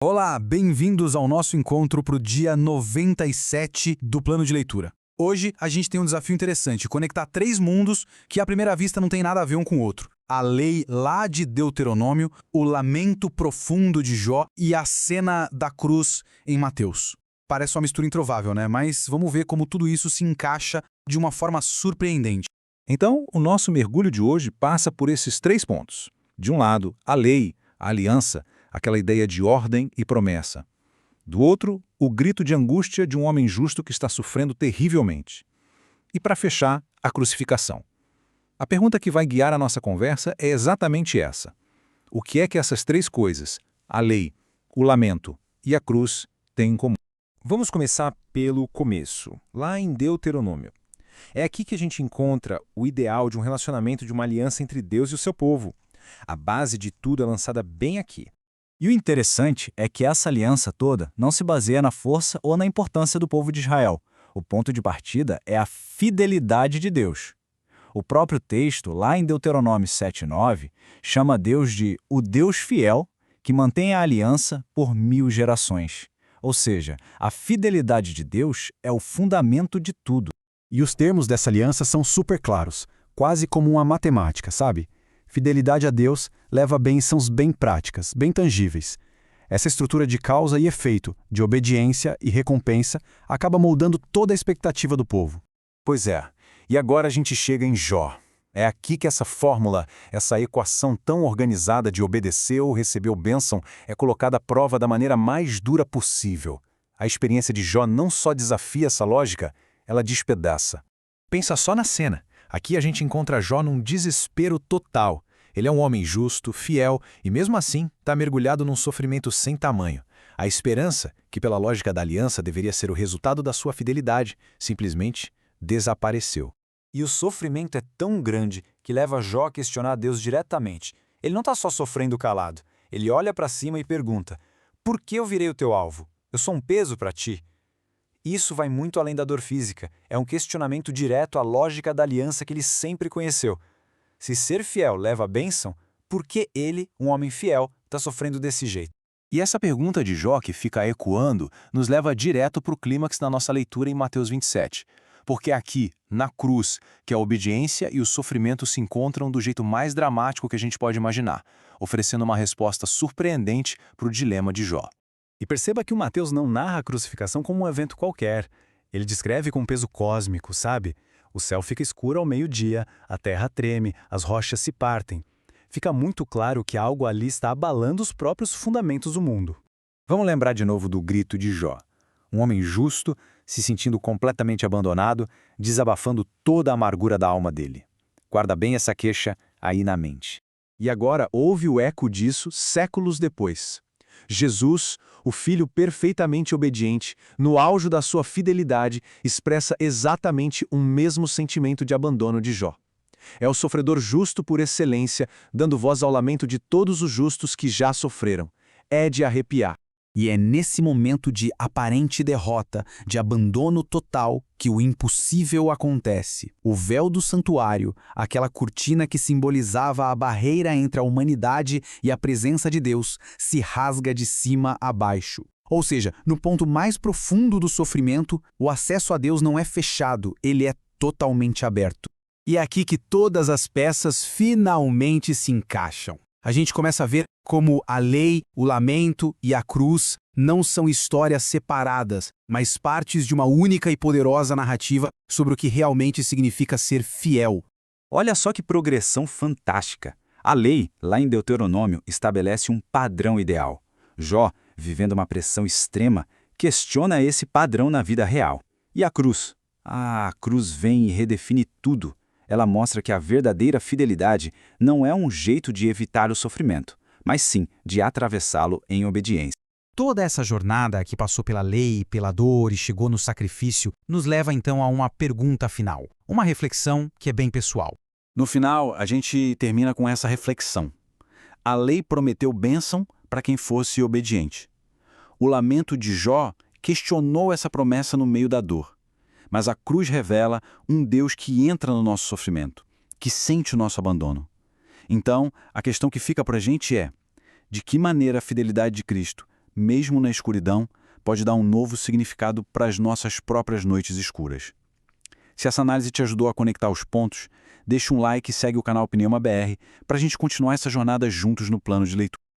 Olá, bem-vindos ao nosso encontro para o dia 97 do plano de leitura. Hoje a gente tem um desafio interessante, conectar três mundos que à primeira vista não tem nada a ver um com o outro. A lei lá de Deuteronômio, o lamento profundo de Jó e a cena da cruz em Mateus. Parece uma mistura improvável, né? Mas vamos ver como tudo isso se encaixa de uma forma surpreendente. Então, o nosso mergulho de hoje passa por esses três pontos. De um lado, a lei, a aliança, aquela ideia de ordem e promessa. Do outro, o grito de angústia de um homem justo que está sofrendo terrivelmente. E para fechar, a crucificação. A pergunta que vai guiar a nossa conversa é exatamente essa. O que é que essas três coisas, a lei, o lamento e a cruz, têm em comum? Vamos começar pelo começo, lá em Deuteronômio. É aqui que a gente encontra o ideal de um relacionamento de uma aliança entre Deus e o seu povo. A base de tudo é lançada bem aqui. E o interessante é que essa aliança toda não se baseia na força ou na importância do povo de Israel. O ponto de partida é a fidelidade de Deus. O próprio texto, lá em Deuteronômio 7:9, chama Deus de o Deus fiel que mantém a aliança por 1000 gerações. Ou seja, a fidelidade de Deus é o fundamento de tudo. E os termos dessa aliança são super claros, quase como uma matemática, sabe? Fidelidade a Deus leva a bênçãos bem práticas, bem tangíveis. Essa estrutura de causa e efeito, de obediência e recompensa, acaba moldando toda a expectativa do povo. Pois é, e agora a gente chega em Jó. É aqui que essa fórmula, essa equação tão organizada de obedecer ou receber bênção é colocada à prova da maneira mais dura possível. A experiência de Jó não só desafia essa lógica, ela despedaça. Pensa só na cena. Aqui a gente encontra Jó num desespero total. Ele é um homem justo, fiel e, mesmo assim, está mergulhado num sofrimento sem tamanho. A esperança, que pela lógica da aliança deveria ser o resultado da sua fidelidade, simplesmente desapareceu. E o sofrimento é tão grande que leva Jó a questionar Deus diretamente. Ele não está só sofrendo calado. Ele olha para cima e pergunta: por que eu virei o teu alvo? Eu sou um peso para ti? Isso vai muito além da dor física. É um questionamento direto à lógica da aliança que ele sempre conheceu. Se ser fiel leva a bênção, por que ele, um homem fiel, está sofrendo desse jeito? E essa pergunta de Jó que fica ecoando nos leva direto para o clímax da nossa leitura em Mateus 27. Porque aqui, na cruz, que a obediência e o sofrimento se encontram do jeito mais dramático que a gente pode imaginar, oferecendo uma resposta surpreendente para o dilema de Jó. E perceba que o Mateus não narra a crucificação como um evento qualquer. Ele descreve com peso cósmico, sabe? O céu fica escuro ao meio-dia, a terra treme, as rochas se partem. Fica muito claro que algo ali está abalando os próprios fundamentos do mundo. Vamos lembrar de novo do grito de Jó. Um homem justo, se sentindo completamente abandonado, desabafando toda a amargura da alma dele. Guarda bem essa queixa aí na mente. E agora houve o eco disso séculos depois. Jesus, o filho perfeitamente obediente, no auge da sua fidelidade, expressa exatamente o mesmo sentimento de abandono de Jó. É o sofredor justo por excelência, dando voz ao lamento de todos os justos que já sofreram. É de arrepiar. E é nesse momento de aparente derrota, de abandono total, que o impossível acontece. O véu do santuário, aquela cortina que simbolizava a barreira entre a humanidade e a presença de Deus, se rasga de cima a baixo. Ou seja, no ponto mais profundo do sofrimento, o acesso a Deus não é fechado, ele é totalmente aberto. E é aqui que todas as peças finalmente se encaixam. A gente começa a ver como a lei, o lamento e a cruz não são histórias separadas, mas partes de uma única e poderosa narrativa sobre o que realmente significa ser fiel. Olha só que progressão fantástica. A lei, lá em Deuteronômio, estabelece um padrão ideal. Jó, vivendo uma pressão extrema, questiona esse padrão na vida real. E a cruz? A cruz vem e redefine tudo. Ela mostra que a verdadeira fidelidade não é um jeito de evitar o sofrimento, mas sim de atravessá-lo em obediência. Toda essa jornada que passou pela lei, pela dor e chegou no sacrifício, nos leva então a uma pergunta final, uma reflexão que é bem pessoal. No final, a gente termina com essa reflexão. A lei prometeu bênção para quem fosse obediente. O lamento de Jó questionou essa promessa no meio da dor. Mas a cruz revela um Deus que entra no nosso sofrimento, que sente o nosso abandono. Então, a questão que fica para a gente é: de que maneira a fidelidade de Cristo mesmo na escuridão, pode dar um novo significado para as nossas próprias noites escuras. Se essa análise te ajudou a conectar os pontos, deixa um like e segue o canal Pneuma BR para a gente continuar essa jornada juntos no plano de leitura.